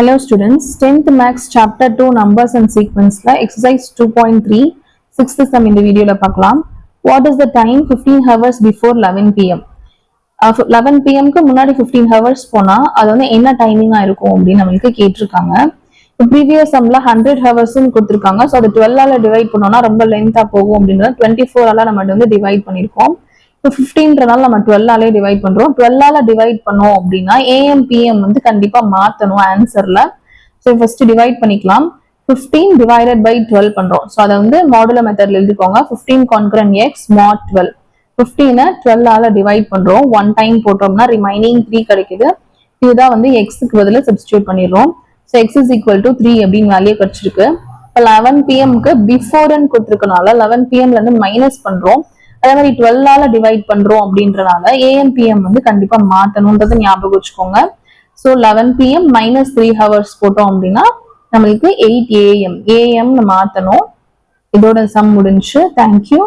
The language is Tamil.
Hello students, 10th Max Chapter 2 Numbers and Sequence la exercise 2.3 6th sum இந்த வீடியோல பார்க்கலாம். What is the time 15 hours before 11 pm? 11 pm க்கு முன்னாடி 15 hours போனா அது வந்து என்ன டைமிங்கா இருக்கும் அப்படின்னு நமக்கு கேட்டிருக்காங்க. ப்ரீவியஸ் சம்ல 100 hours ன்னு கொடுத்திருக்காங்க. சோ அது 12 ஆல டிவைட் பண்ணோம்னா ரொம்ப லென்த்தா போகும் அப்படின்றத 24 ஆல நம்ம வந்து டிவைட் பண்ணிருக்கோம். இப்போ 15ன்றனால நம்ம 12 ஆலே டிவைட் பண்றோம். 12 ஆல டிவைட் பண்ணோம் அப்படின்னா ஏஎம் பிஎம் வந்து கண்டிப்பா மாத்தணும் ஆன்சர்ல. ஸோ ஃபர்ஸ்ட் டிவைட் பண்ணிக்கலாம். 15 டிவைடட் பை 12 பண்றோம். ஸோ அதை வந்து மாடுலர் மெத்தட்ல எழுதிக்கோங்க. 15 கான்கரண்ட் எக்ஸ் மாட் 12. 15 12 ஆல டிவைட் பண்றோம். 1 டைம் போட்டோம்னா ரிமைனிங் 3 கிடைக்குது. இதுதான் வந்து எக்ஸுக்கு பதில சப்ஸ்டியூட் பண்ணிடுறோம். So X is equal to 3 அப்படின்னு வேல்யூ கிடைச்சிருக்கு. இப்போ 11 பிஎம்க்கு பிஃபோர்ன்னு கொடுத்துருக்கனால 11 பிஎம்ல இருந்து மைனஸ் பண்றோம். அதே மாதிரி 12 ஆல டிவைட் பண்றோம் அப்படின்றனால ஏஎம் பிஎம் வந்து கண்டிப்பா மாத்தணும்ன்றதை ஞாபகம் வச்சுக்கோங்க. ஸோ 11 பிஎம் மைனஸ் 3 ஹவர்ஸ் போட்டோம் அப்படின்னா நம்மளுக்கு 8 ஏஎம் மாத்தணும். இதோட சம் முடிஞ்சு. தேங்க்யூ.